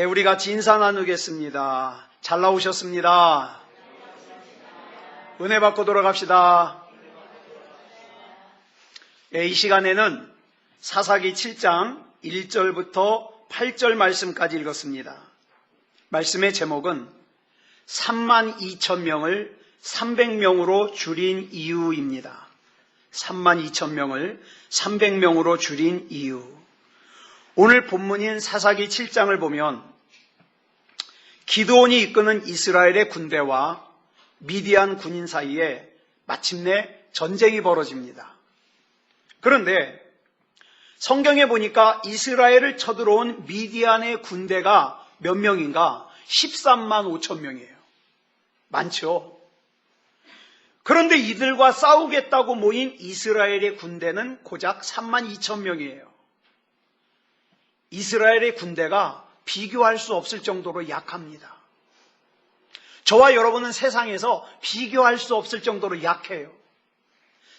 우리 같이 인사 나누겠습니다. 잘 나오셨습니다. 은혜 받고 돌아갑시다. 이 시간에는 사사기 7장 1절부터 8절 말씀까지 읽었습니다. 말씀의 제목은 32,000명을 300명으로 줄인 이유입니다. 32,000명을 300명으로 줄인 이유. 오늘 본문인 사사기 7장을 보면 기드온이 이끄는 이스라엘의 군대와 미디안 군인 사이에 마침내 전쟁이 벌어집니다. 그런데 성경에 보니까 이스라엘을 쳐들어온 미디안의 군대가 몇 명인가? 13만 5천 명이에요. 많죠? 그런데 이들과 싸우겠다고 모인 이스라엘의 군대는 고작 3만 2천 명이에요. 이스라엘의 군대가 비교할 수 없을 정도로 약합니다. 저와 여러분은 세상에서 비교할 수 없을 정도로 약해요.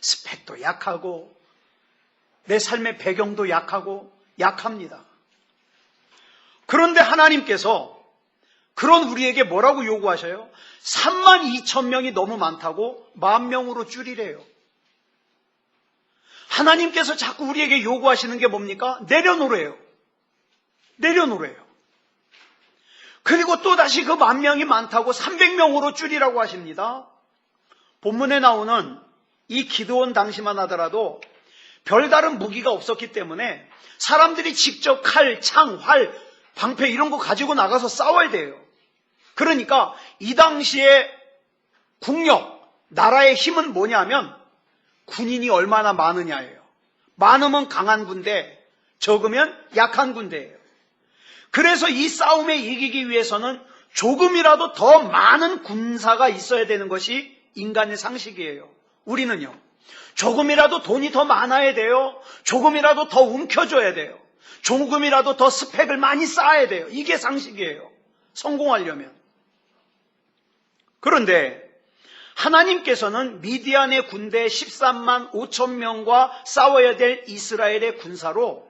스펙도 약하고 내 삶의 배경도 약하고 약합니다. 그런데 하나님께서 그런 우리에게 뭐라고 요구하셔요? 3만 2천 명이 너무 많다고 10,000명으로 줄이래요. 하나님께서 자꾸 우리에게 요구하시는 게 뭡니까? 내려놓으래요. 그리고 또다시 그 10,000명이 많다고 300명으로 줄이라고 하십니다. 본문에 나오는 이 기드온 당시만 하더라도 별다른 무기가 없었기 때문에 사람들이 직접 칼, 창, 활, 방패 이런 거 가지고 나가서 싸워야 돼요. 그러니까 이 당시에 국력, 나라의 힘은 뭐냐면 군인이 얼마나 많으냐예요. 많으면 강한 군대, 적으면 약한 군대예요. 그래서 이 싸움에 이기기 위해서는 조금이라도 더 많은 군사가 있어야 되는 것이 인간의 상식이에요. 우리는요, 조금이라도 돈이 더 많아야 돼요. 조금이라도 더 움켜줘야 돼요. 조금이라도 더 스펙을 많이 쌓아야 돼요. 이게 상식이에요. 성공하려면. 그런데 하나님께서는 미디안의 군대 13만 5천 명과 싸워야 될 이스라엘의 군사로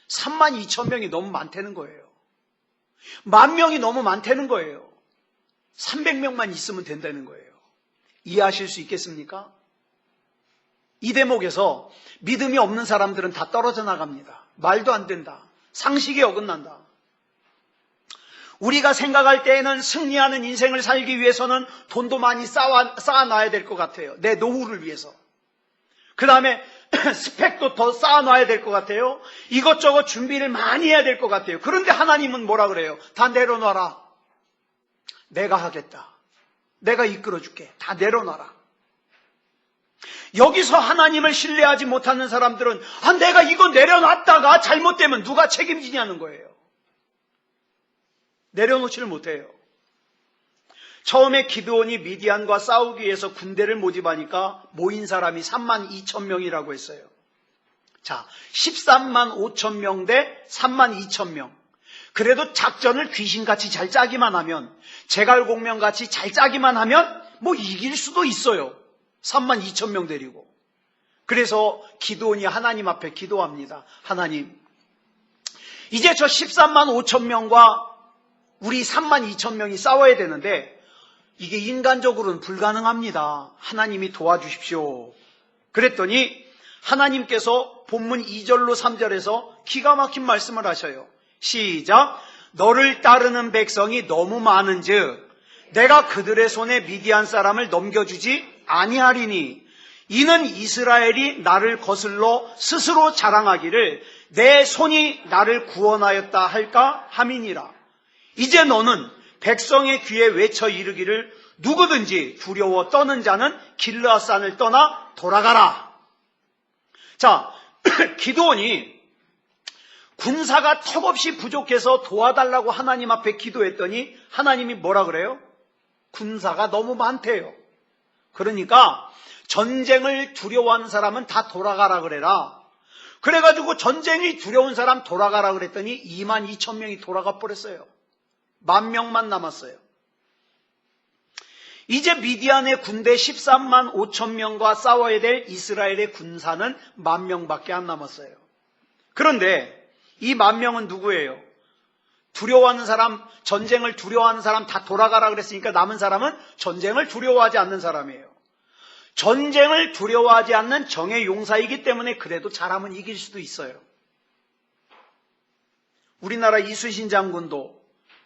3만 2천 명이 너무 많다는 거예요. 10,000명이 너무 많다는 거예요. 300명만 있으면 된다는 거예요. 이해하실 수 있겠습니까? 이 대목에서 믿음이 없는 사람들은 다 떨어져 나갑니다. 말도 안 된다. 상식에 어긋난다. 우리가 생각할 때에는 승리하는 인생을 살기 위해서는 돈도 많이 쌓아놔야 될 것 같아요. 내 노후를 위해서. 그 다음에 스펙도 더 쌓아놔야 될 것 같아요. 이것저것 준비를 많이 해야 될 것 같아요. 그런데 하나님은 뭐라 그래요? 다 내려놔라. 내가 하겠다. 내가 이끌어줄게. 다 내려놔라. 여기서 하나님을 신뢰하지 못하는 사람들은 내가 이거 내려놨다가 잘못되면 누가 책임지냐는 거예요. 내려놓지를 못해요. 처음에 기드온이 미디안과 싸우기 위해서 군대를 모집하니까 모인 사람이 3만 2천 명이라고 했어요. 자, 13만 5천 명 대 3만 2천 명. 그래도 작전을 귀신같이 잘 짜기만 하면, 제갈공명같이 잘 짜기만 하면 뭐 이길 수도 있어요. 3만 2천 명 데리고. 그래서 기드온이 하나님 앞에 기도합니다. 하나님, 이제 저 13만 5천 명과 우리 3만 2천 명이 싸워야 되는데 이게 인간적으로는 불가능합니다. 하나님이 도와주십시오. 그랬더니 하나님께서 본문 2절로 3절에서 기가 막힌 말씀을 하셔요. 시작. 너를 따르는 백성이 너무 많은즉 내가 그들의 손에 미디안 사람을 넘겨주지 아니하리니 이는 이스라엘이 나를 거슬러 스스로 자랑하기를 내 손이 나를 구원하였다 할까 함이니라. 이제 너는 백성의 귀에 외쳐 이르기를 누구든지 두려워 떠는 자는 길르앗산을 떠나 돌아가라. 자, 기드온이 군사가 턱없이 부족해서 도와달라고 하나님 앞에 기도했더니 하나님이 뭐라 그래요? 군사가 너무 많대요. 그러니까 전쟁을 두려워하는 사람은 다 돌아가라 그래라. 그래가지고 전쟁이 두려운 사람 돌아가라 그랬더니 2만 2천 명이 돌아가 버렸어요. 10,000명만 남았어요. 이제 미디안의 군대 13만 5천 명과 싸워야 될 이스라엘의 군사는 10,000명밖에 안 남았어요. 그런데 이 10,000명은 누구예요? 두려워하는 사람, 전쟁을 두려워하는 사람 다 돌아가라 그랬으니까 남은 사람은 전쟁을 두려워하지 않는 사람이에요. 전쟁을 두려워하지 않는 정의 용사이기 때문에 그래도 잘하면 이길 수도 있어요. 우리나라 이순신 장군도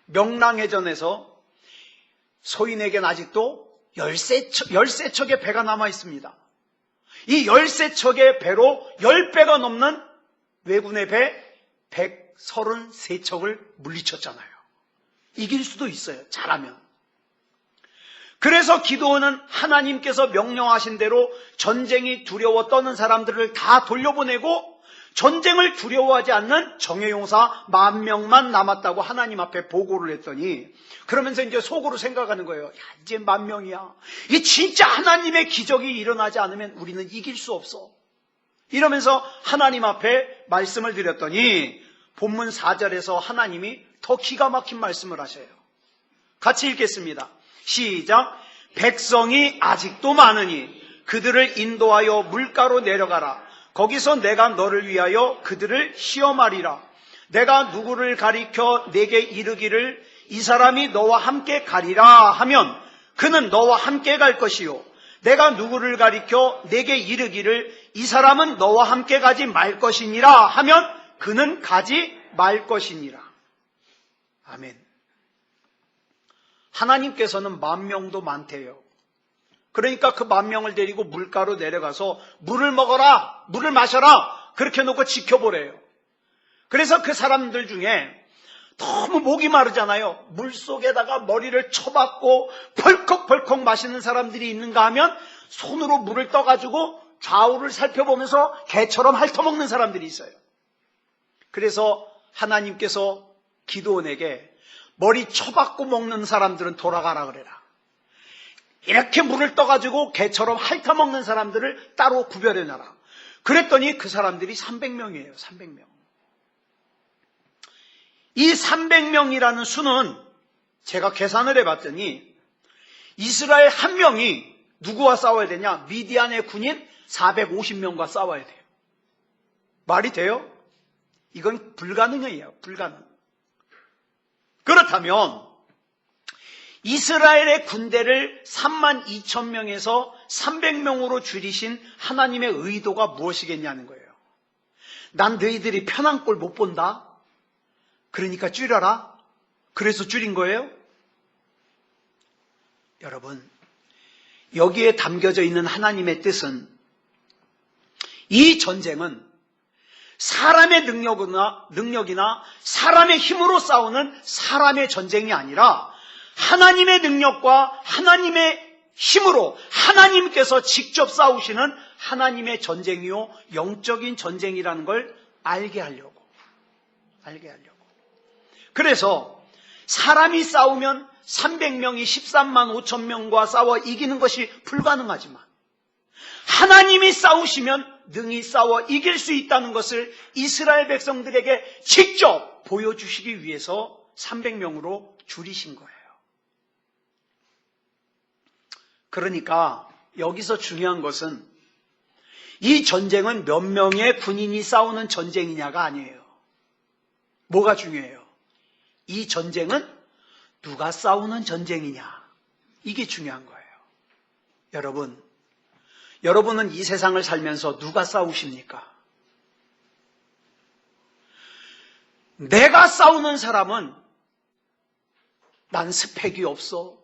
명랑해전에서 소인에겐 아직도 13척의 배가 남아 있습니다. 이 13척의 배로 10배가 넘는 왜군의 배 133척을 물리쳤잖아요. 이길 수도 있어요. 잘하면. 그래서 기드온은 하나님께서 명령하신 대로 전쟁이 두려워 떠는 사람들을 다 돌려보내고 전쟁을 두려워하지 않는 정예용사 10,000명만 남았다고 하나님 앞에 보고를 했더니 그러면서 이제 속으로 생각하는 거예요. 야, 이제 10,000명이야. 이 진짜 하나님의 기적이 일어나지 않으면 우리는 이길 수 없어. 이러면서 하나님 앞에 말씀을 드렸더니 본문 4절에서 하나님이 더 기가 막힌 말씀을 하셔요. 같이 읽겠습니다. 시작. 백성이 아직도 많으니 그들을 인도하여 물가로 내려가라. 거기서 내가 너를 위하여 그들을 시험하리라. 내가 누구를 가리켜 내게 이르기를 이 사람이 너와 함께 가리라 하면 그는 너와 함께 갈 것이요. 내가 누구를 가리켜 내게 이르기를 이 사람은 너와 함께 가지 말 것이니라 하면 그는 가지 말 것이니라. 아멘. 하나님께서는 10,000명도 많대요. 그러니까 그 10,000명을 데리고 물가로 내려가서 물을 먹어라, 물을 마셔라 그렇게 놓고 지켜보래요. 그래서 그 사람들 중에 너무 목이 마르잖아요. 물속에다가 머리를 쳐박고 벌컥벌컥 마시는 사람들이 있는가 하면 손으로 물을 떠가지고 좌우를 살펴보면서 개처럼 핥아먹는 사람들이 있어요. 그래서 하나님께서 기드온에게 머리 쳐박고 먹는 사람들은 돌아가라 그래라. 이렇게 물을 떠가지고 개처럼 핥아먹는 사람들을 따로 구별해놔라. 그랬더니 그 사람들이 300명이에요. 300명. 이 300명이라는 수는 제가 계산을 해봤더니 이스라엘 한 명이 누구와 싸워야 되냐? 미디안의 군인 450명과 싸워야 돼요. 말이 돼요? 이건 불가능해요. 불가능. 그렇다면 이스라엘의 군대를 32,000명에서 300명으로 줄이신 하나님의 의도가 무엇이겠냐는 거예요. 난 너희들이 편한 꼴 못 본다. 그러니까 줄여라. 그래서 줄인 거예요? 여러분, 여기에 담겨져 있는 하나님의 뜻은 이 전쟁은 사람의 능력이나 사람의 힘으로 싸우는 사람의 전쟁이 아니라 하나님의 능력과 하나님의 힘으로 하나님께서 직접 싸우시는 하나님의 전쟁이요 영적인 전쟁이라는 걸 알게 하려고. 그래서 사람이 싸우면 300명이 13만 5천 명과 싸워 이기는 것이 불가능하지만 하나님이 싸우시면 능히 싸워 이길 수 있다는 것을 이스라엘 백성들에게 직접 보여주시기 위해서 300명으로 줄이신 거예요. 그러니까 여기서 중요한 것은 이 전쟁은 몇 명의 군인이 싸우는 전쟁이냐가 아니에요. 뭐가 중요해요? 이 전쟁은 누가 싸우는 전쟁이냐. 이게 중요한 거예요. 여러분은 이 세상을 살면서 누가 싸우십니까? 내가 싸우는 사람은 난 스펙이 없어.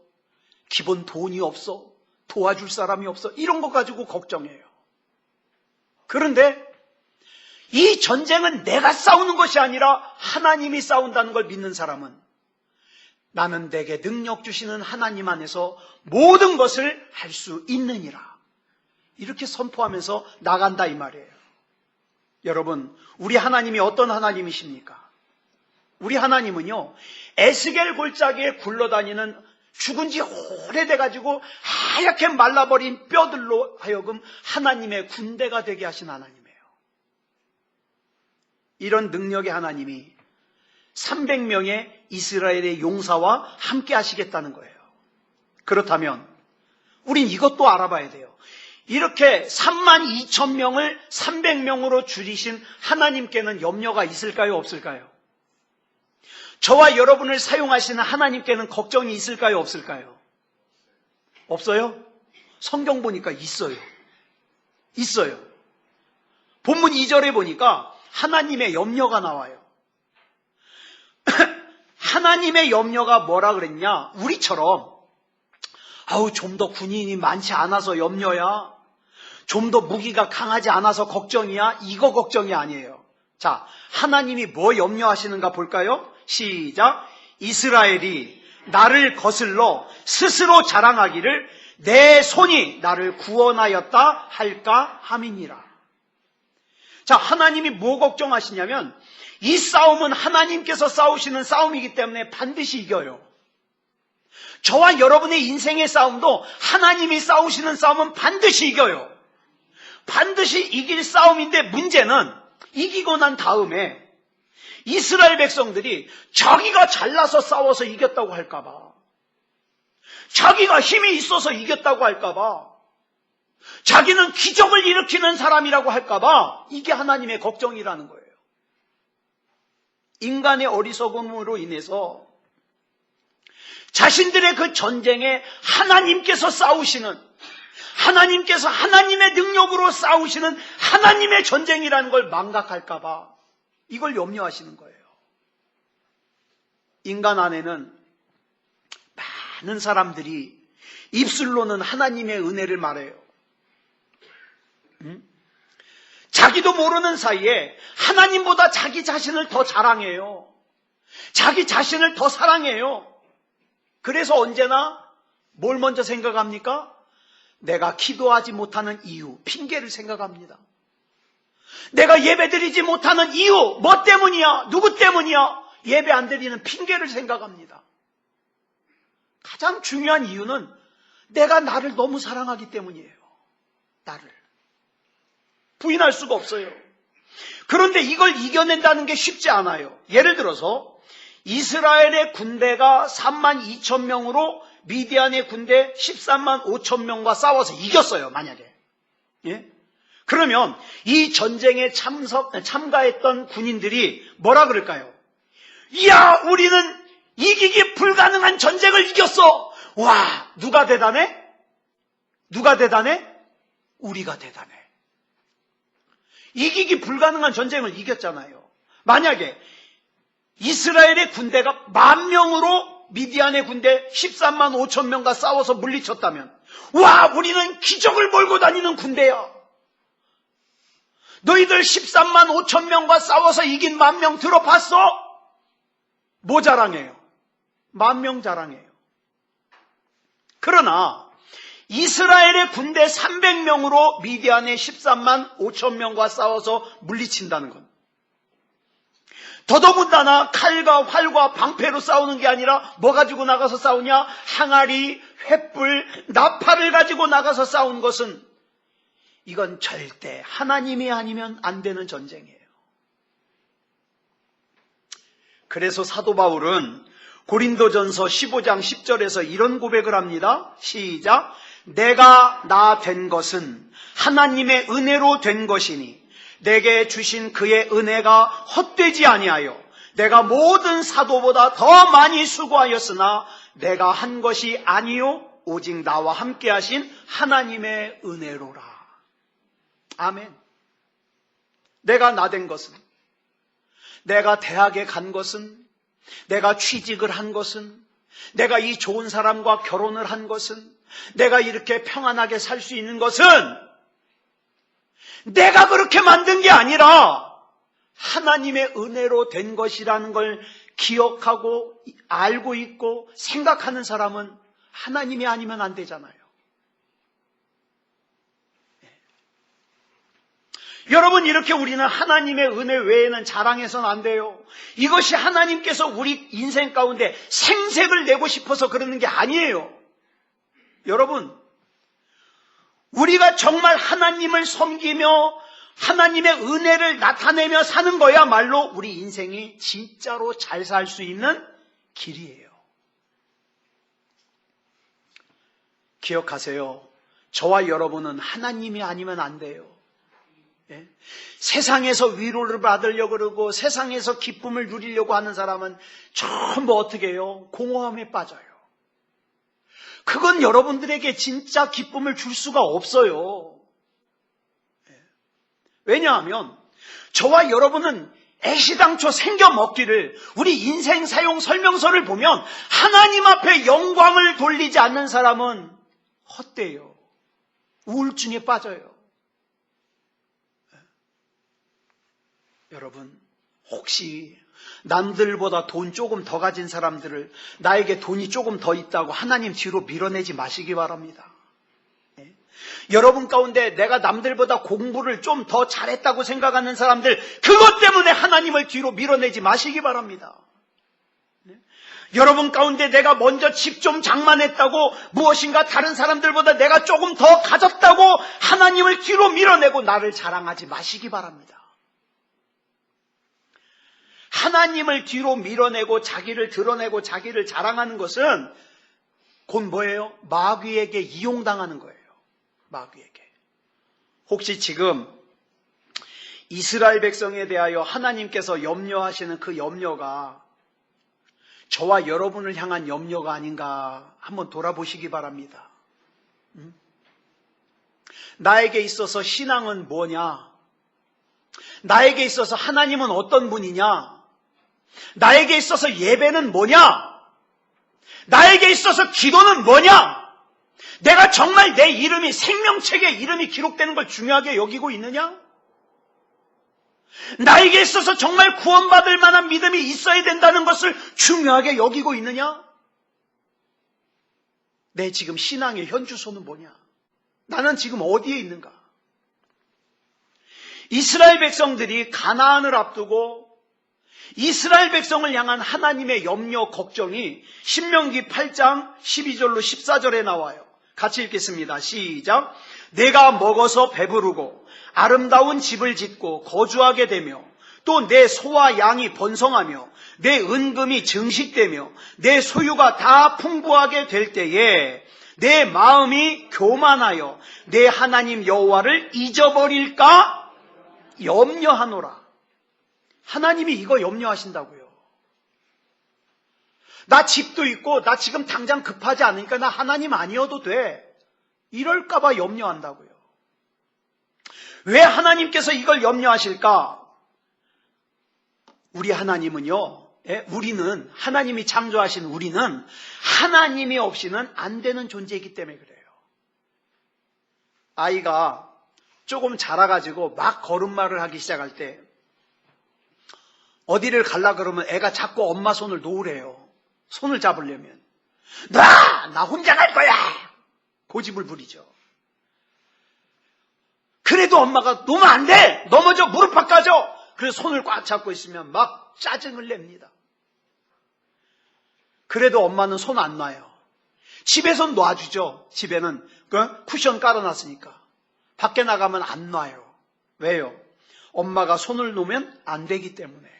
기본 돈이 없어. 도와줄 사람이 없어. 이런 거 가지고 걱정해요. 그런데 이 전쟁은 내가 싸우는 것이 아니라 하나님이 싸운다는 걸 믿는 사람은 나는 내게 능력 주시는 하나님 안에서 모든 것을 할 수 있느니라. 이렇게 선포하면서 나간다 이 말이에요. 여러분, 우리 하나님이 어떤 하나님이십니까? 우리 하나님은요, 에스겔 골짜기에 굴러다니는 죽은 지 오래돼가지고 하얗게 말라버린 뼈들로 하여금 하나님의 군대가 되게 하신 하나님이에요. 이런 능력의 하나님이 300명의 이스라엘의 용사와 함께 하시겠다는 거예요. 그렇다면 우린 이것도 알아봐야 돼요. 이렇게 32,000명을 300명으로 줄이신 하나님께는 염려가 있을까요? 없을까요? 저와 여러분을 사용하시는 하나님께는 걱정이 있을까요? 없을까요? 없어요? 성경 보니까 있어요. 있어요. 본문 2절에 보니까 하나님의 염려가 나와요. 하나님의 염려가 뭐라 그랬냐? 우리처럼 좀 더 군인이 많지 않아서 염려야. 좀 더 무기가 강하지 않아서 걱정이야. 이거 걱정이 아니에요. 자, 하나님이 뭐 염려하시는가 볼까요? 시작. 이스라엘이 나를 거슬러 스스로 자랑하기를 내 손이 나를 구원하였다 할까 함이니라. 자, 하나님이 뭐 걱정하시냐면 이 싸움은 하나님께서 싸우시는 싸움이기 때문에 반드시 이겨요. 저와 여러분의 인생의 싸움도 하나님이 싸우시는 싸움은 반드시 이겨요. 반드시 이길 싸움인데 문제는 이기고 난 다음에 이스라엘 백성들이 자기가 잘나서 싸워서 이겼다고 할까봐, 자기가 힘이 있어서 이겼다고 할까봐, 자기는 기적을 일으키는 사람이라고 할까봐 이게 하나님의 걱정이라는 거예요. 인간의 어리석음으로 인해서 자신들의 그 전쟁에 하나님께서 싸우시는, 하나님께서 하나님의 능력으로 싸우시는 하나님의 전쟁이라는 걸 망각할까봐 이걸 염려하시는 거예요. 인간 안에는 많은 사람들이 입술로는 하나님의 은혜를 말해요. 자기도 모르는 사이에 하나님보다 자기 자신을 더 자랑해요. 자기 자신을 더 사랑해요. 그래서 언제나 뭘 먼저 생각합니까? 내가 기도하지 못하는 이유, 핑계를 생각합니다. 내가 예배드리지 못하는 이유, 뭐 때문이야? 누구 때문이야? 예배 안 드리는 핑계를 생각합니다. 가장 중요한 이유는 내가 나를 너무 사랑하기 때문이에요. 나를 부인할 수가 없어요. 그런데 이걸 이겨낸다는 게 쉽지 않아요. 예를 들어서 이스라엘의 군대가 3만 2천 명으로 미디안의 군대 13만 5천 명과 싸워서 이겼어요. 만약에. 예? 그러면 이 전쟁에 참가했던 군인들이 뭐라 그럴까요? 이야, 우리는 이기기 불가능한 전쟁을 이겼어. 와, 누가 대단해? 누가 대단해? 우리가 대단해. 이기기 불가능한 전쟁을 이겼잖아요. 만약에 이스라엘의 군대가 10,000명으로 미디안의 군대 13만 5천 명과 싸워서 물리쳤다면, 와, 우리는 기적을 몰고 다니는 군대야. 너희들 13만 5천 명과 싸워서 이긴 10,000명 들어봤어? 뭐 자랑해요? 10,000명 자랑해요. 그러나 이스라엘의 군대 300명으로 미디안의 13만 5천 명과 싸워서 물리친다는 건, 더더군다나 칼과 활과 방패로 싸우는 게 아니라 뭐 가지고 나가서 싸우냐? 항아리, 횃불, 나팔을 가지고 나가서 싸운 것은, 이건 절대 하나님이 아니면 안 되는 전쟁이에요. 그래서 사도 바울은 고린도전서 15장 10절에서 이런 고백을 합니다. 시작. 내가 나 된 것은 하나님의 은혜로 된 것이니 내게 주신 그의 은혜가 헛되지 아니하여 내가 모든 사도보다 더 많이 수고하였으나 내가 한 것이 아니요 오직 나와 함께 하신 하나님의 은혜로라. 아멘. 내가 나 된 것은, 내가 대학에 간 것은, 내가 취직을 한 것은, 내가 이 좋은 사람과 결혼을 한 것은, 내가 이렇게 평안하게 살 수 있는 것은 내가 그렇게 만든 게 아니라 하나님의 은혜로 된 것이라는 걸 기억하고 알고 있고 생각하는 사람은 하나님이 아니면 안 되잖아요. 여러분, 이렇게 우리는 하나님의 은혜 외에는 자랑해서는 안 돼요. 이것이 하나님께서 우리 인생 가운데 생색을 내고 싶어서 그러는 게 아니에요. 여러분, 우리가 정말 하나님을 섬기며 하나님의 은혜를 나타내며 사는 거야말로 우리 인생이 진짜로 잘 살 수 있는 길이에요. 기억하세요. 저와 여러분은 하나님이 아니면 안 돼요. 예? 세상에서 위로를 받으려고 그러고 세상에서 기쁨을 누리려고 하는 사람은 전부 어떻게 해요? 공허함에 빠져요. 그건 여러분들에게 진짜 기쁨을 줄 수가 없어요. 예. 왜냐하면 저와 여러분은 애시당초 생겨 먹기를 우리 인생 사용 설명서를 보면 하나님 앞에 영광을 돌리지 않는 사람은 헛되요. 우울증에 빠져요. 여러분, 혹시 남들보다 돈 조금 더 가진 사람들을 나에게 돈이 조금 더 있다고 하나님 뒤로 밀어내지 마시기 바랍니다. 네? 여러분 가운데 내가 남들보다 공부를 좀 더 잘했다고 생각하는 사람들, 그것 때문에 하나님을 뒤로 밀어내지 마시기 바랍니다. 네? 여러분 가운데 내가 먼저 집 좀 장만했다고 무엇인가 다른 사람들보다 내가 조금 더 가졌다고 하나님을 뒤로 밀어내고 나를 자랑하지 마시기 바랍니다. 하나님을 뒤로 밀어내고 자기를 드러내고 자기를 자랑하는 것은 곧 뭐예요? 마귀에게 이용당하는 거예요. 마귀에게. 혹시 지금 이스라엘 백성에 대하여 하나님께서 염려하시는 그 염려가 저와 여러분을 향한 염려가 아닌가 한번 돌아보시기 바랍니다. 나에게 있어서 신앙은 뭐냐? 나에게 있어서 하나님은 어떤 분이냐? 나에게 있어서 예배는 뭐냐? 나에게 있어서 기도는 뭐냐? 내가 정말 내 이름이 생명책에 이름이 기록되는 걸 중요하게 여기고 있느냐? 나에게 있어서 정말 구원받을 만한 믿음이 있어야 된다는 것을 중요하게 여기고 있느냐? 내 지금 신앙의 현주소는 뭐냐? 나는 지금 어디에 있는가? 이스라엘 백성들이 가나안을 앞두고 이스라엘 백성을 향한 하나님의 염려, 걱정이 신명기 8장 12절로 14절에 나와요. 같이 읽겠습니다. 시작. 내가 먹어서 배부르고 아름다운 집을 짓고 거주하게 되며 또 내 소와 양이 번성하며 내 은금이 증식되며 내 소유가 다 풍부하게 될 때에 내 마음이 교만하여 내 하나님 여호와를 잊어버릴까 염려하노라. 하나님이 이거 염려하신다고요. 나 집도 있고 나 지금 당장 급하지 않으니까 나 하나님 아니어도 돼. 이럴까 봐 염려한다고요. 왜 하나님께서 이걸 염려하실까? 우리 하나님은요. 우리는 하나님이 창조하신 우리는 하나님이 없이는 안 되는 존재이기 때문에 그래요. 아이가 조금 자라가지고 막 걸음마를 하기 시작할 때 어디를 갈라 그러면 애가 자꾸 엄마 손을 놓으래요. 손을 잡으려면 나 혼자 갈 거야. 고집을 부리죠. 그래도 엄마가 놓으면 안 돼. 넘어져 무릎 바꿔줘. 그래서 손을 꽉 잡고 있으면 막 짜증을 냅니다. 그래도 엄마는 손 안 놔요. 집에서 놔주죠. 집에는 쿠션 깔아놨으니까. 밖에 나가면 안 놔요. 왜요? 엄마가 손을 놓으면 안 되기 때문에.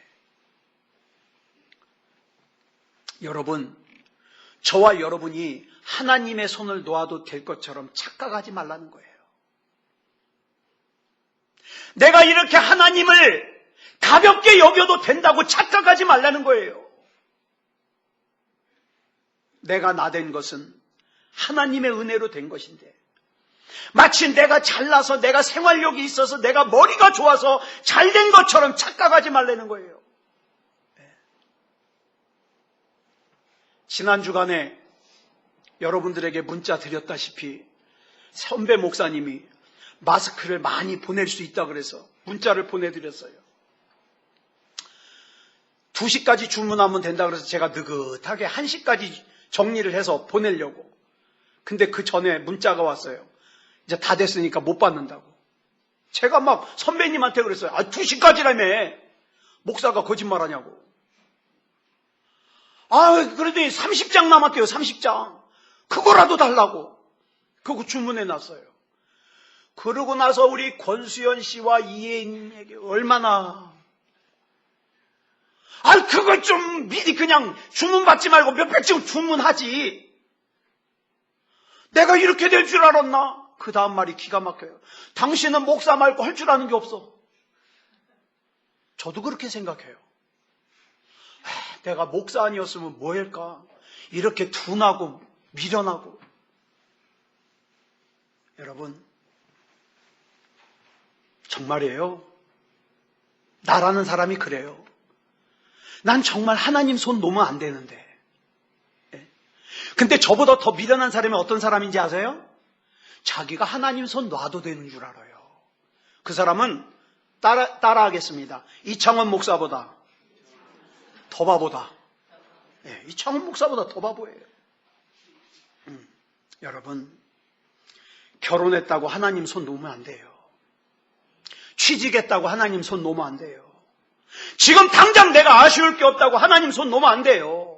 여러분, 저와 여러분이 하나님의 손을 놓아도 될 것처럼 착각하지 말라는 거예요. 내가 이렇게 하나님을 가볍게 여겨도 된다고 착각하지 말라는 거예요. 내가 나된 것은 하나님의 은혜로 된 것인데 마치 내가 잘나서 내가 생활력이 있어서 내가 머리가 좋아서 잘된 것처럼 착각하지 말라는 거예요. 지난 주간에 여러분들에게 문자 드렸다시피 선배 목사님이 마스크를 많이 보낼 수 있다 그래서 문자를 보내드렸어요. 2시까지 주문하면 된다 그래서 제가 느긋하게 1시까지 정리를 해서 보내려고. 근데 그 전에 문자가 왔어요. 이제 다 됐으니까 못 받는다고. 제가 막 선배님한테 그랬어요. 2시까지라며. 목사가 거짓말하냐고. 그래도 30장 남았대요. 30장. 그거라도 달라고. 그거 주문해놨어요. 그러고 나서 우리 권수연 씨와 이혜인에게 얼마나 그걸 좀 미리 그냥 주문받지 말고 몇백 장 주문하지. 내가 이렇게 될 줄 알았나? 그 다음 말이 기가 막혀요. 당신은 목사 말고 할 줄 아는 게 없어. 저도 그렇게 생각해요. 내가 목사 아니었으면 뭐 할까? 이렇게 둔하고 미련하고. 여러분, 정말이에요. 나라는 사람이 그래요. 난 정말 하나님 손 놓으면 안 되는데. 근데 저보다 더 미련한 사람이 어떤 사람인지 아세요? 자기가 하나님 손 놔도 되는 줄 알아요. 그 사람은 따라하겠습니다. 이창원 목사보다 더 바보다. 이창원 목사보다 더 바보예요. 여러분, 결혼했다고 하나님 손 놓으면 안 돼요. 취직했다고 하나님 손 놓으면 안 돼요. 지금 당장 내가 아쉬울 게 없다고 하나님 손 놓으면 안 돼요.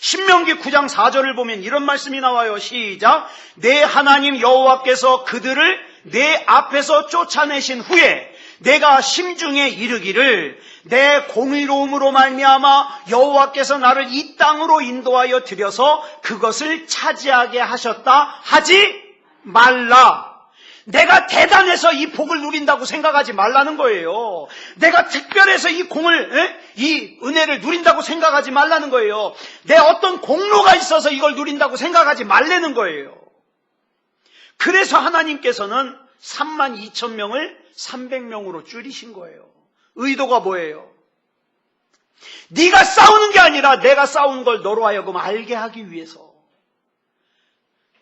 신명기 9장 4절을 보면 이런 말씀이 나와요. 시작. 내 하나님 여호와께서 그들을 내 앞에서 쫓아내신 후에 내가 심중에 이르기를 내 공의로움으로 말미암아 여호와께서 나를 이 땅으로 인도하여 들여서 그것을 차지하게 하셨다 하지 말라. 내가 대단해서 이 복을 누린다고 생각하지 말라는 거예요. 내가 특별해서 이 이 은혜를 누린다고 생각하지 말라는 거예요. 내 어떤 공로가 있어서 이걸 누린다고 생각하지 말라는 거예요. 그래서 하나님께서는 32,000명을 300명으로 줄이신 거예요. 의도가 뭐예요? 네가 싸우는 게 아니라 내가 싸우는 걸 너로 하여금 알게 하기 위해서.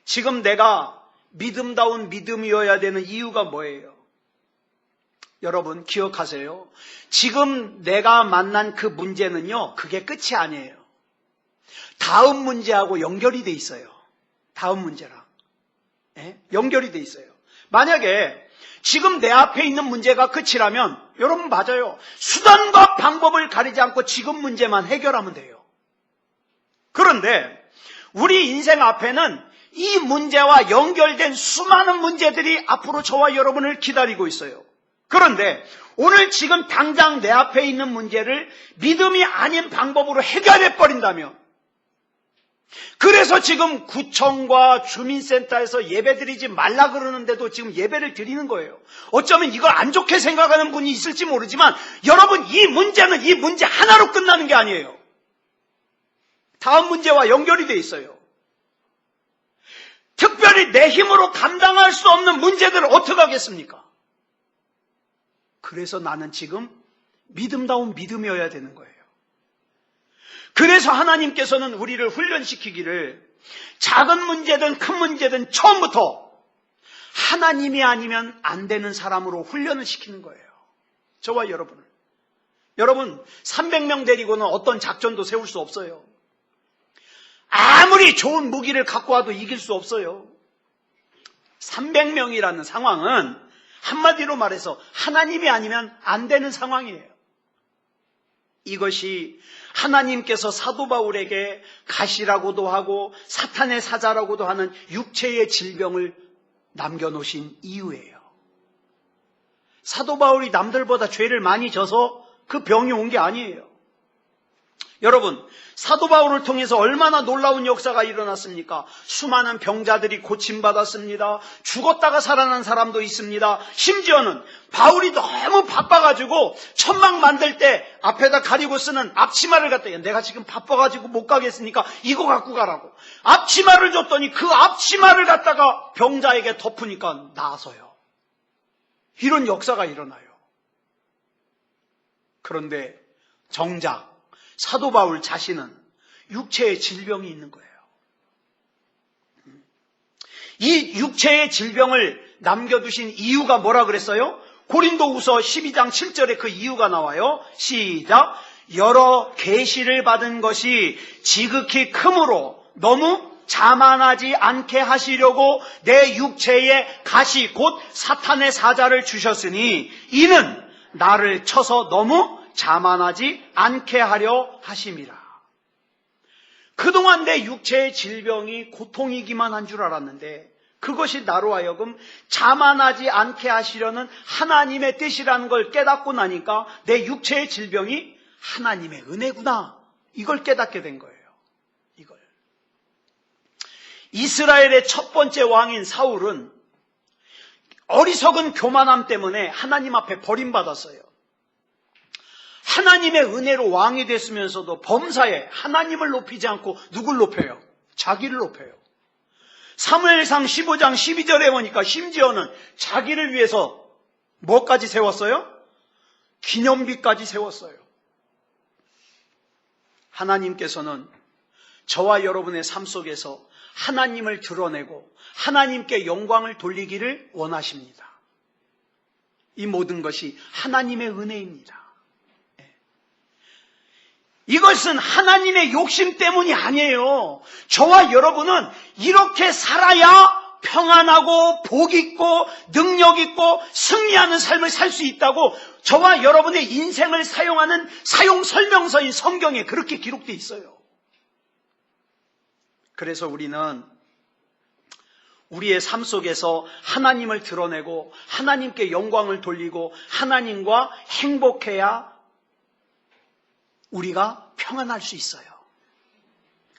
지금 내가 믿음다운 믿음이어야 되는 이유가 뭐예요? 여러분 기억하세요. 지금 내가 만난 그 문제는요, 그게 끝이 아니에요. 다음 문제하고 연결이 돼 있어요. 다음 문제랑 연결이 돼 있어요. 만약에 지금 내 앞에 있는 문제가 끝이라면 여러분 맞아요. 수단과 방법을 가리지 않고 지금 문제만 해결하면 돼요. 그런데 우리 인생 앞에는 이 문제와 연결된 수많은 문제들이 앞으로 저와 여러분을 기다리고 있어요. 그런데 오늘 지금 당장 내 앞에 있는 문제를 믿음이 아닌 방법으로 해결해 버린다면, 그래서 지금 구청과 주민센터에서 예배드리지 말라 그러는데도 지금 예배를 드리는 거예요. 어쩌면 이걸 안 좋게 생각하는 분이 있을지 모르지만 여러분, 이 문제는 이 문제 하나로 끝나는 게 아니에요. 다음 문제와 연결이 돼 있어요. 특별히 내 힘으로 감당할 수 없는 문제들을 어떻게 하겠습니까? 그래서 나는 지금 믿음다운 믿음이어야 되는 거예요. 그래서 하나님께서는 우리를 훈련시키기를 작은 문제든 큰 문제든 처음부터 하나님이 아니면 안 되는 사람으로 훈련을 시키는 거예요. 저와 여러분을. 여러분 300명 데리고는 어떤 작전도 세울 수 없어요. 아무리 좋은 무기를 갖고 와도 이길 수 없어요. 300명이라는 상황은 한마디로 말해서 하나님이 아니면 안 되는 상황이에요. 이것이 하나님께서 사도 바울에게 가시라고도 하고 사탄의 사자라고도 하는 육체의 질병을 남겨놓으신 이유예요. 사도 바울이 남들보다 죄를 많이 져서 그 병이 온 게 아니에요. 여러분, 사도 바울을 통해서 얼마나 놀라운 역사가 일어났습니까? 수많은 병자들이 고침받았습니다. 죽었다가 살아난 사람도 있습니다. 심지어는 바울이 너무 바빠가지고 천막 만들 때 앞에다 가리고 쓰는 앞치마를 갖다, 내가 지금 바빠가지고 못 가겠으니까 이거 갖고 가라고 앞치마를 줬더니 그 앞치마를 갖다가 병자에게 덮으니까 나아서요. 이런 역사가 일어나요. 그런데 정작 사도 바울 자신은 육체의 질병이 있는 거예요. 이 육체의 질병을 남겨두신 이유가 뭐라 그랬어요? 고린도후서 12장 7절에 그 이유가 나와요. 시작. 여러 계시를 받은 것이 지극히 크므로 너무 자만하지 않게 하시려고 내 육체에 가시 곧 사탄의 사자를 주셨으니 이는 나를 쳐서 너무 자만하지 않게 하려 하심이라. 그동안 내 육체의 질병이 고통이기만 한 줄 알았는데 그것이 나로 하여금 자만하지 않게 하시려는 하나님의 뜻이라는 걸 깨닫고 나니까 내 육체의 질병이 하나님의 은혜구나, 이걸 깨닫게 된 거예요. 이걸. 이스라엘의 첫 번째 왕인 사울은 어리석은 교만함 때문에 하나님 앞에 버림받았어요. 하나님의 은혜로 왕이 됐으면서도 범사에 하나님을 높이지 않고 누굴 높여요? 자기를 높여요. 사무엘상 15장 12절에 보니까 심지어는 자기를 위해서 뭐까지 세웠어요? 기념비까지 세웠어요. 하나님께서는 저와 여러분의 삶 속에서 하나님을 드러내고 하나님께 영광을 돌리기를 원하십니다. 이 모든 것이 하나님의 은혜입니다. 이것은 하나님의 욕심 때문이 아니에요. 저와 여러분은 이렇게 살아야 평안하고 복 있고 능력 있고 승리하는 삶을 살 수 있다고 저와 여러분의 인생을 사용하는 사용 설명서인 성경에 그렇게 기록되어 있어요. 그래서 우리는 우리의 삶 속에서 하나님을 드러내고 하나님께 영광을 돌리고 하나님과 행복해야 우리가 평안할 수 있어요.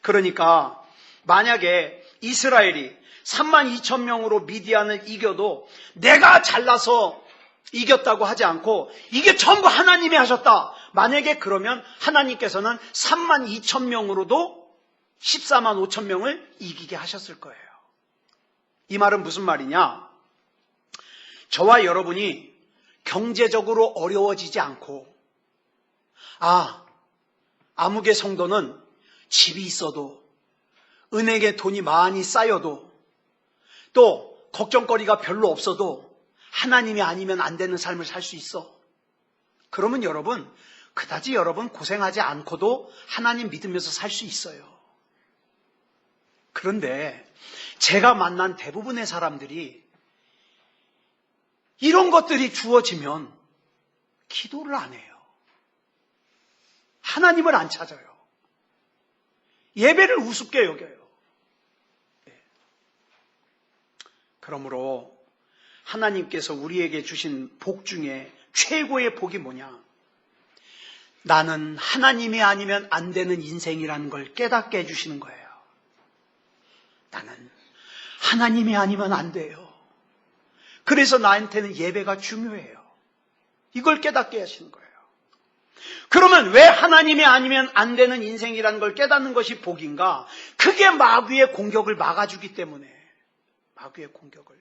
그러니까 만약에 이스라엘이 32,000명으로 미디안을 이겨도 내가 잘나서 이겼다고 하지 않고 이게 전부 하나님이 하셨다. 만약에 그러면 하나님께서는 32,000명으로도 145,000명을 이기게 하셨을 거예요. 이 말은 무슨 말이냐? 저와 여러분이 경제적으로 어려워지지 않고 아무개 성도는 집이 있어도 은행에 돈이 많이 쌓여도 또 걱정거리가 별로 없어도 하나님이 아니면 안 되는 삶을 살 수 있어. 그러면 여러분 그다지 여러분 고생하지 않고도 하나님 믿으면서 살 수 있어요. 그런데 제가 만난 대부분의 사람들이 이런 것들이 주어지면 기도를 안 해요. 하나님을 안 찾아요. 예배를 우습게 여겨요. 그러므로 하나님께서 우리에게 주신 복 중에 최고의 복이 뭐냐? 나는 하나님이 아니면 안 되는 인생이라는 걸 깨닫게 해주시는 거예요. 나는 하나님이 아니면 안 돼요. 그래서 나한테는 예배가 중요해요. 이걸 깨닫게 하시는 거예요. 그러면 왜 하나님이 아니면 안 되는 인생이라는 걸 깨닫는 것이 복인가? 그게 마귀의 공격을 막아주기 때문에. 마귀의 공격을.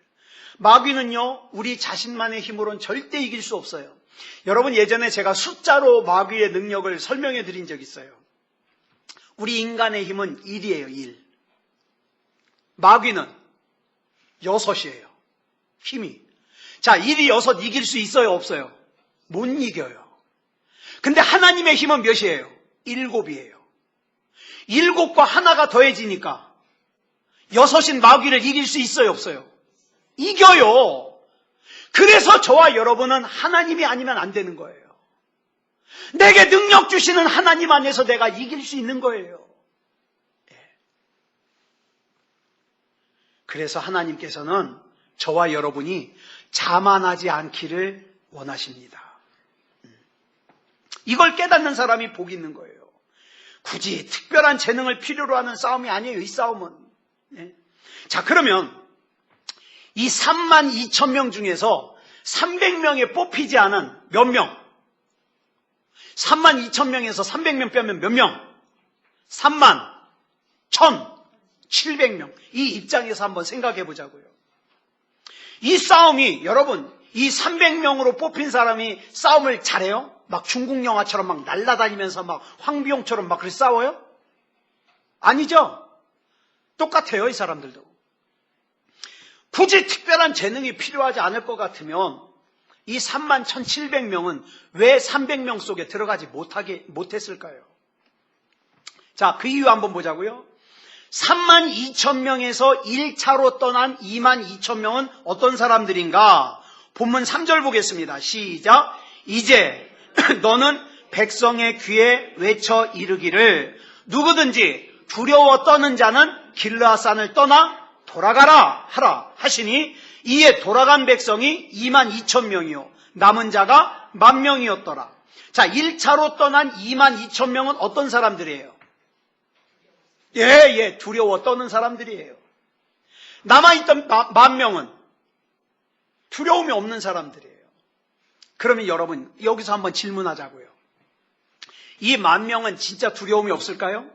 마귀는요, 우리 자신만의 힘으로는 절대 이길 수 없어요. 여러분, 예전에 제가 숫자로 마귀의 능력을 설명해 드린 적이 있어요. 우리 인간의 힘은 1이에요, 1. 마귀는 6이에요. 힘이. 자, 1이 6 이길 수 있어요, 없어요? 못 이겨요. 근데 하나님의 힘은 몇이에요? 7이에요. 7과 하나가 더해지니까 6인 마귀를 이길 수 있어요, 없어요? 이겨요. 그래서 저와 여러분은 하나님이 아니면 안 되는 거예요. 내게 능력 주시는 하나님 안에서 내가 이길 수 있는 거예요. 그래서 하나님께서는 저와 여러분이 자만하지 않기를 원하십니다. 이걸 깨닫는 사람이 복 있는 거예요. 굳이 특별한 재능을 필요로 하는 싸움이 아니에요, 이 싸움은. 자, 그러면 이 32,000명 중에서 300명에 뽑히지 않은 몇 명? 32,000명에서 300명 빼면 몇 명? 31,700명. 이 입장에서 한번 생각해 보자고요. 이 싸움이, 여러분, 이 300명으로 뽑힌 사람이 싸움을 잘해요? 막 중국 영화처럼 막 날아다니면서 막 황비용처럼 막 그렇게 싸워요? 아니죠? 똑같아요, 이 사람들도. 굳이 특별한 재능이 필요하지 않을 것 같으면 이 31,700명은 왜 300명 속에 들어가지 못했을까요? 자, 그 이유 한번 보자고요. 32,000명에서 1차로 떠난 22,000명은 어떤 사람들인가? 본문 3절 보겠습니다. 시작. 이제 너는 백성의 귀에 외쳐 이르기를 누구든지 두려워 떠는 자는 길르앗산을 떠나 돌아가라 하라 하시니 이에 돌아간 백성이 22,000명이요 남은 자가 10,000명이었더라. 자, 1차로 떠난 22,000명은 어떤 사람들이에요? 두려워 떠는 사람들이에요. 남아있던 10,000명은 두려움이 없는 사람들이에요. 그러면 여러분, 여기서 한번 질문하자고요. 이 10,000명은 진짜 두려움이 없을까요?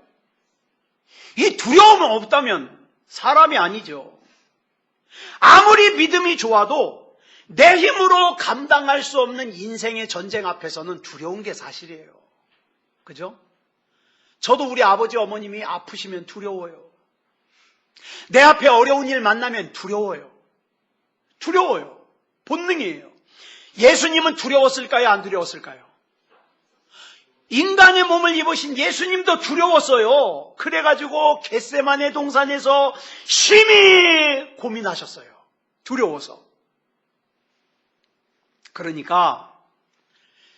이 두려움이 없다면 사람이 아니죠. 아무리 믿음이 좋아도 내 힘으로 감당할 수 없는 인생의 전쟁 앞에서는 두려운 게 사실이에요. 그죠? 저도 우리 아버지 어머님이 아프시면 두려워요. 내 앞에 어려운 일 만나면 두려워요. 두려워요. 본능이에요. 예수님은 두려웠을까요? 안 두려웠을까요? 인간의 몸을 입으신 예수님도 두려웠어요. 그래가지고 겟세마네 동산에서 심히 고민하셨어요. 두려워서. 그러니까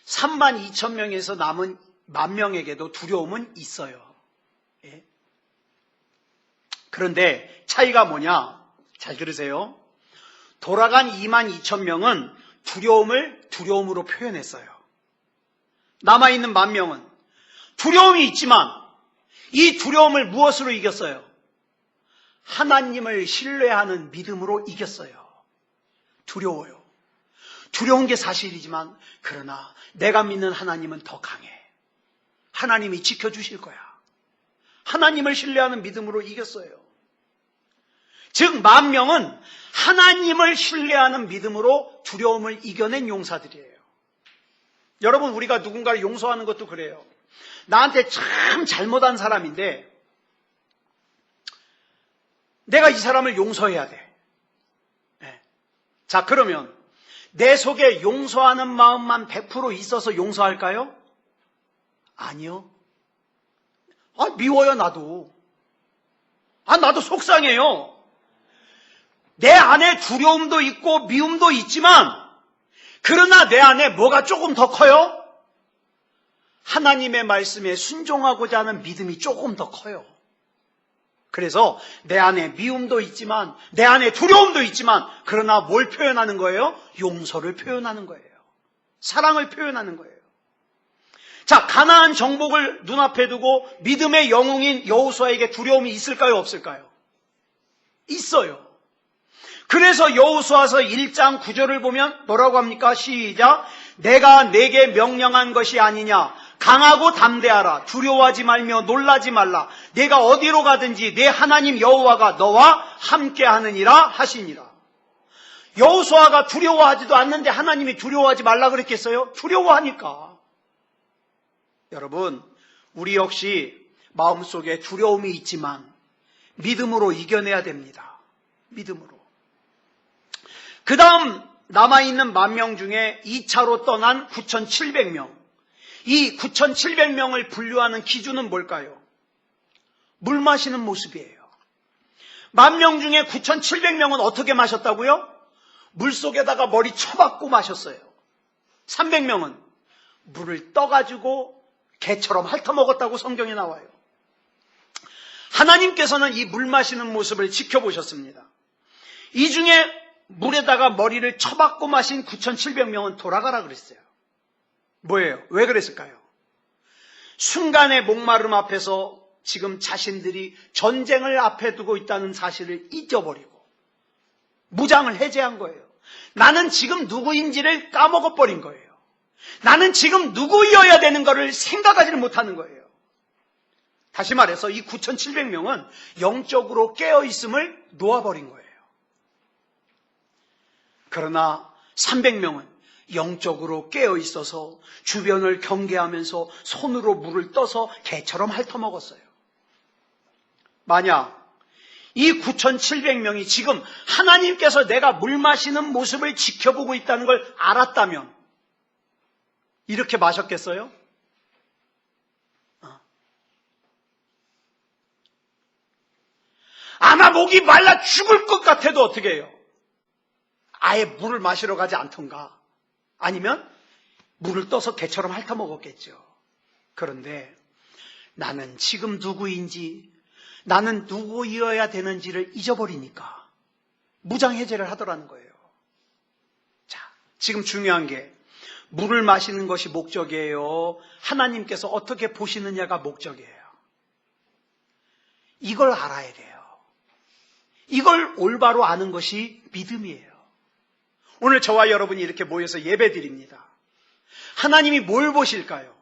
32,000명에서 남은 10,000명에게도 두려움은 있어요. 예? 그런데 차이가 뭐냐? 잘 들으세요. 돌아간 22,000명은 두려움을 두려움으로 표현했어요. 남아있는 10,000명은 두려움이 있지만 이 두려움을 무엇으로 이겼어요? 하나님을 신뢰하는 믿음으로 이겼어요. 두려워요. 두려운 게 사실이지만 그러나 내가 믿는 하나님은 더 강해. 하나님이 지켜주실 거야. 하나님을 신뢰하는 믿음으로 이겼어요. 즉 10,000명은 하나님을 신뢰하는 믿음으로 두려움을 이겨낸 용사들이에요. 여러분, 우리가 누군가를 용서하는 것도 그래요. 나한테 참 잘못한 사람인데 내가 이 사람을 용서해야 돼. 네. 자, 그러면 내 속에 용서하는 마음만 100% 있어서 용서할까요? 아니요. 미워요, 나도. 나도 속상해요. 내 안에 두려움도 있고 미움도 있지만 그러나 내 안에 뭐가 조금 더 커요? 하나님의 말씀에 순종하고자 하는 믿음이 조금 더 커요. 그래서 내 안에 미움도 있지만 내 안에 두려움도 있지만 그러나 뭘 표현하는 거예요? 용서를 표현하는 거예요. 사랑을 표현하는 거예요. 자, 가나안 정복을 눈앞에 두고 믿음의 영웅인 여호수아에게 두려움이 있을까요? 없을까요? 있어요. 그래서 여호수아서 1장 9절을 보면 뭐라고 합니까? 시작. 내가 내게 명령한 것이 아니냐. 강하고 담대하라. 두려워하지 말며 놀라지 말라. 내가 어디로 가든지 내 하나님 여호와가 너와 함께하느니라 하시니라. 여호수아가 두려워하지도 않는데 하나님이 두려워하지 말라 그랬겠어요? 두려워하니까. 여러분, 우리 역시 마음속에 두려움이 있지만 믿음으로 이겨내야 됩니다. 믿음으로. 그 다음 남아있는 10,000명 중에 2차로 떠난 9,700명. 이 9,700명을 분류하는 기준은 뭘까요? 물 마시는 모습이에요. 10,000명 중에 9,700명은 어떻게 마셨다고요? 물속에다가 머리 쳐박고 마셨어요. 300명은 물을 떠가지고 개처럼 핥아먹었다고 성경에 나와요. 하나님께서는 이 물 마시는 모습을 지켜보셨습니다. 이 중에 물에다가 머리를 쳐박고 마신 9,700명은 돌아가라 그랬어요. 뭐예요? 왜 그랬을까요? 순간의 목마름 앞에서 지금 자신들이 전쟁을 앞에 두고 있다는 사실을 잊어버리고 무장을 해제한 거예요. 나는 지금 누구인지를 까먹어버린 거예요. 나는 지금 누구여야 되는 것을 생각하지를 못하는 거예요. 다시 말해서 이 9,700명은 영적으로 깨어있음을 놓아버린 거예요. 그러나 300명은 영적으로 깨어있어서 주변을 경계하면서 손으로 물을 떠서 개처럼 핥아먹었어요. 만약 이 9,700명이 지금 하나님께서 내가 물 마시는 모습을 지켜보고 있다는 걸 알았다면 이렇게 마셨겠어요? 아마 목이 말라 죽을 것 같아도 어떻게 해요? 아예 물을 마시러 가지 않던가 아니면 물을 떠서 개처럼 핥아먹었겠죠. 그런데 나는 지금 누구인지 나는 누구이어야 되는지를 잊어버리니까 무장해제를 하더라는 거예요. 자, 지금 중요한 게 물을 마시는 것이 목적이에요. 하나님께서 어떻게 보시느냐가 목적이에요. 이걸 알아야 돼요. 이걸 올바로 아는 것이 믿음이에요. 오늘 저와 여러분이 이렇게 모여서 예배 드립니다. 하나님이 뭘 보실까요?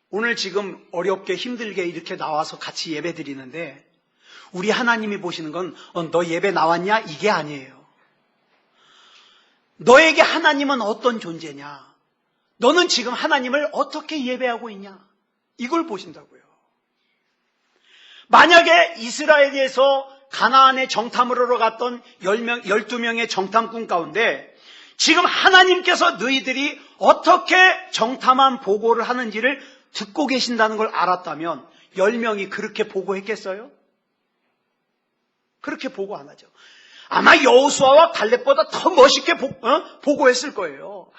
오늘 지금 어렵게 힘들게 이렇게 나와서 같이 예배 드리는데 우리 하나님이 보시는 건 너 예배 나왔냐? 이게 아니에요. 너에게 하나님은 어떤 존재냐? 너는 지금 하나님을 어떻게 예배하고 있냐? 이걸 보신다고요. 만약에 이스라엘에서 가나안에 정탐으로 갔던 12명의 정탐꾼 가운데 지금 하나님께서 너희들이 어떻게 정탐한 보고를 하는지를 듣고 계신다는 걸 알았다면 10명이 그렇게 보고했겠어요? 그렇게 보고 안 하죠. 아마 여호수아와 갈렙보다 더 멋있게 보고했을 거예요.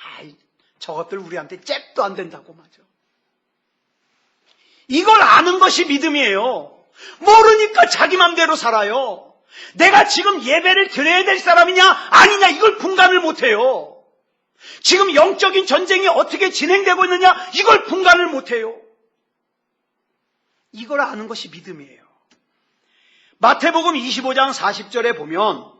저것들 우리한테 잽도 안 된다고 말이죠. 이걸 아는 것이 믿음이에요. 모르니까 자기 맘대로 살아요. 내가 지금 예배를 드려야 될 사람이냐 아니냐 이걸 분간을 못해요. 지금 영적인 전쟁이 어떻게 진행되고 있느냐 이걸 분간을 못해요. 이걸 아는 것이 믿음이에요. 마태복음 25장 40절에 보면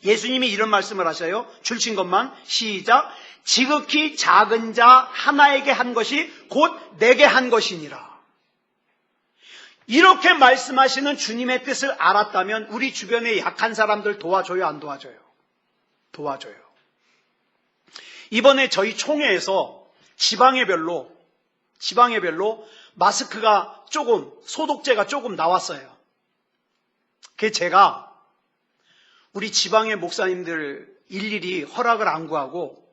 예수님이 이런 말씀을 하셔요. 줄친 것만 시작. 지극히 작은 자 하나에게 한 것이 곧 내게 한 것이니라. 이렇게 말씀하시는 주님의 뜻을 알았다면 우리 주변에 약한 사람들 도와줘요, 안 도와줘요? 도와줘요. 이번에 저희 총회에서 지방의별로 마스크가 조금, 소독제가 조금 나왔어요. 그게 제가 우리 지방의 목사님들 일일이 허락을 안 구하고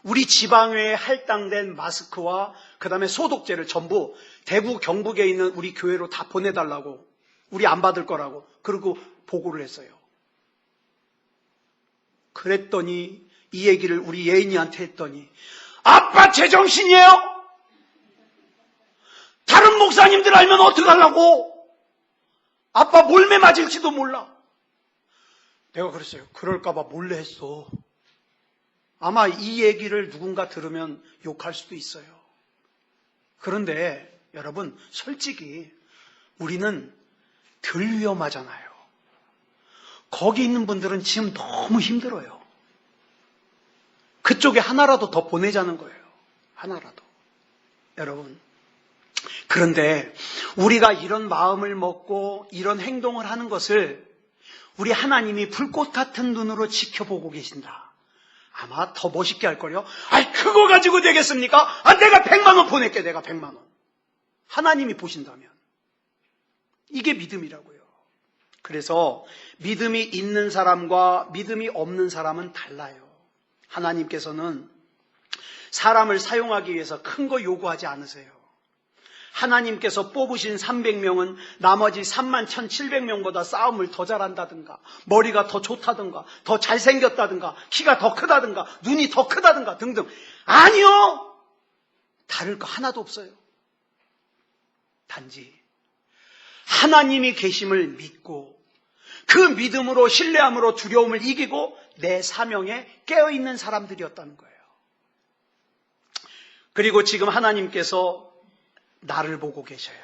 우리 지방회에 할당된 마스크와 그 다음에 소독제를 전부 대구 경북에 있는 우리 교회로 다 보내달라고, 우리 안 받을 거라고 그러고 보고를 했어요. 그랬더니 이 얘기를 우리 예인이한테 했더니 아빠 제정신이에요? 다른 목사님들 알면 어떡하려고? 아빠 몰매 맞을지도 몰라. 내가 그랬어요. 그럴까봐 몰래 했어. 아마 이 얘기를 누군가 들으면 욕할 수도 있어요. 그런데 여러분 솔직히 우리는 덜 위험하잖아요. 거기 있는 분들은 지금 너무 힘들어요. 그쪽에 하나라도 더 보내자는 거예요. 하나라도. 여러분, 그런데 우리가 이런 마음을 먹고 이런 행동을 하는 것을 우리 하나님이 불꽃 같은 눈으로 지켜보고 계신다. 아마 더 멋있게 할 거요. 그거 가지고 되겠습니까? 내가 100만 원 보낼게. 내가 100만 원. 하나님이 보신다면. 이게 믿음이라고요. 그래서 믿음이 있는 사람과 믿음이 없는 사람은 달라요. 하나님께서는 사람을 사용하기 위해서 큰 거 요구하지 않으세요. 하나님께서 뽑으신 300명은 나머지 31,700명보다 싸움을 더 잘한다든가, 머리가 더 좋다든가, 더 잘생겼다든가, 키가 더 크다든가, 눈이 더 크다든가 등등. 아니요! 다를 거 하나도 없어요. 단지 하나님이 계심을 믿고 그 믿음으로 신뢰함으로 두려움을 이기고 내 사명에 깨어있는 사람들이었다는 거예요. 그리고 지금 하나님께서 나를 보고 계셔요.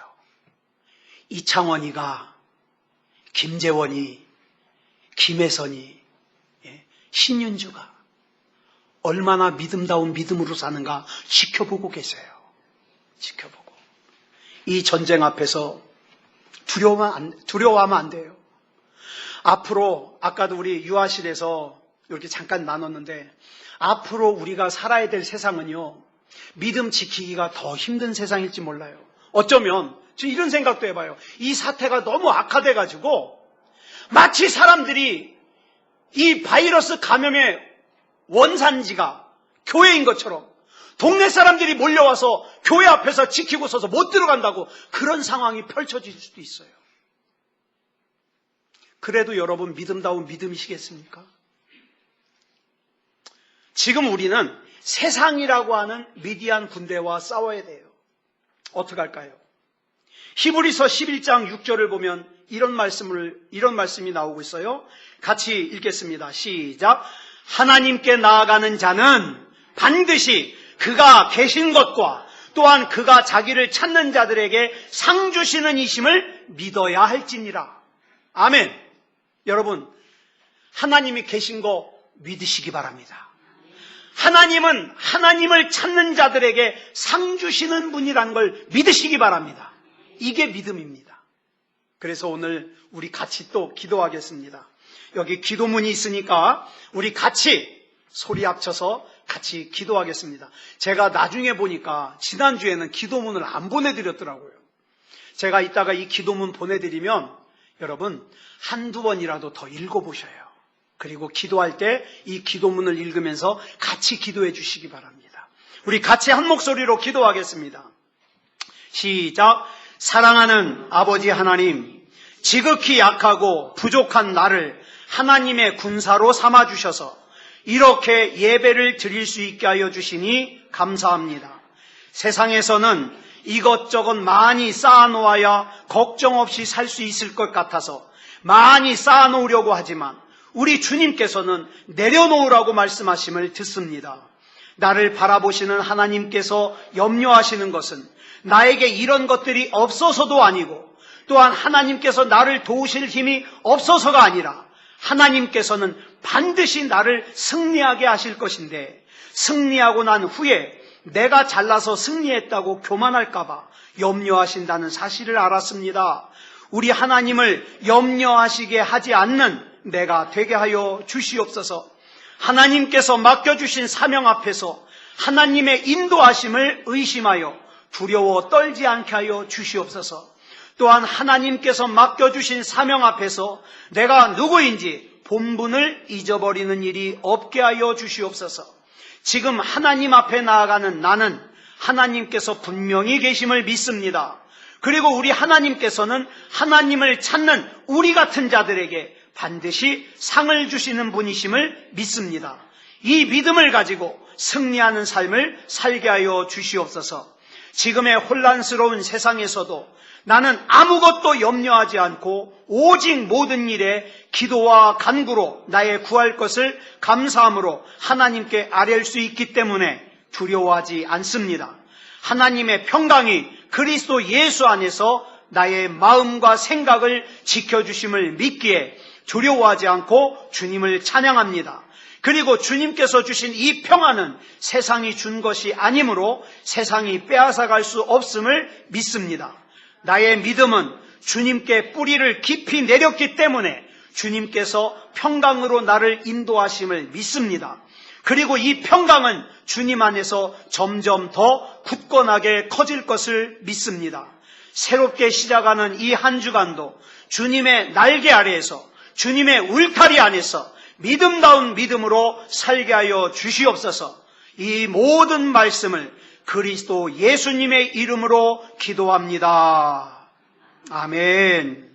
이창원이가, 김재원이, 김혜선이, 신윤주가 얼마나 믿음다운 믿음으로 사는가 지켜보고 계세요. 지켜보고. 이 전쟁 앞에서 두려워하면 안 돼요. 앞으로 아까도 우리 유아실에서 이렇게 잠깐 나눴는데 앞으로 우리가 살아야 될 세상은요. 믿음 지키기가 더 힘든 세상일지 몰라요. 어쩌면 저 이런 생각도 해봐요. 이 사태가 너무 악화돼가지고 마치 사람들이 이 바이러스 감염의 원산지가 교회인 것처럼 동네 사람들이 몰려와서 교회 앞에서 지키고 서서 못 들어간다고 그런 상황이 펼쳐질 수도 있어요. 그래도 여러분 믿음다운 믿음이시겠습니까? 지금 우리는 세상이라고 하는 미디안 군대와 싸워야 돼요. 어떻게 할까요? 히브리서 11장 6절을 보면 이런 말씀이 나오고 있어요. 같이 읽겠습니다. 시작. 하나님께 나아가는 자는 반드시 그가 계신 것과 또한 그가 자기를 찾는 자들에게 상 주시는 이심을 믿어야 할지니라. 아멘. 여러분, 하나님이 계신 거 믿으시기 바랍니다. 하나님은 하나님을 찾는 자들에게 상 주시는 분이라는 걸 믿으시기 바랍니다. 이게 믿음입니다. 그래서 오늘 우리 같이 또 기도하겠습니다. 여기 기도문이 있으니까 우리 같이 소리 합쳐서 같이 기도하겠습니다. 제가 나중에 보니까 지난주에는 기도문을 안 보내드렸더라고요. 제가 이따가 이 기도문 보내드리면 여러분 한두 번이라도 더 읽어보셔요. 그리고 기도할 때 이 기도문을 읽으면서 같이 기도해 주시기 바랍니다. 우리 같이 한 목소리로 기도하겠습니다. 시작. 사랑하는 아버지 하나님, 지극히 약하고 부족한 나를 하나님의 군사로 삼아주셔서 이렇게 예배를 드릴 수 있게 하여 주시니 감사합니다. 세상에서는 이것저것 많이 쌓아놓아야 걱정 없이 살 수 있을 것 같아서 많이 쌓아놓으려고 하지만 우리 주님께서는 내려놓으라고 말씀하심을 듣습니다. 나를 바라보시는 하나님께서 염려하시는 것은 나에게 이런 것들이 없어서도 아니고 또한 하나님께서 나를 도우실 힘이 없어서가 아니라 하나님께서는 반드시 나를 승리하게 하실 것인데 승리하고 난 후에 내가 잘나서 승리했다고 교만할까봐 염려하신다는 사실을 알았습니다. 우리 하나님을 염려하시게 하지 않는 내가 되게 하여 주시옵소서. 하나님께서 맡겨주신 사명 앞에서 하나님의 인도하심을 의심하여 두려워 떨지 않게 하여 주시옵소서. 또한 하나님께서 맡겨주신 사명 앞에서 내가 누구인지 본분을 잊어버리는 일이 없게 하여 주시옵소서. 지금 하나님 앞에 나아가는 나는 하나님께서 분명히 계심을 믿습니다. 그리고 우리 하나님께서는 하나님을 찾는 우리 같은 자들에게 반드시 상을 주시는 분이심을 믿습니다. 이 믿음을 가지고 승리하는 삶을 살게 하여 주시옵소서. 지금의 혼란스러운 세상에서도 나는 아무것도 염려하지 않고 오직 모든 일에 기도와 간구로 나의 구할 것을 감사함으로 하나님께 아뢰할 수 있기 때문에 두려워하지 않습니다. 하나님의 평강이 그리스도 예수 안에서 나의 마음과 생각을 지켜주심을 믿기에 두려워하지 않고 주님을 찬양합니다. 그리고 주님께서 주신 이 평안은 세상이 준 것이 아니므로 세상이 빼앗아갈 수 없음을 믿습니다. 나의 믿음은 주님께 뿌리를 깊이 내렸기 때문에 주님께서 평강으로 나를 인도하심을 믿습니다. 그리고 이 평강은 주님 안에서 점점 더 굳건하게 커질 것을 믿습니다. 새롭게 시작하는 이 한 주간도 주님의 날개 아래에서 주님의 울타리 안에서 믿음다운 믿음으로 살게 하여 주시옵소서. 이 모든 말씀을 그리스도 예수님의 이름으로 기도합니다. 아멘.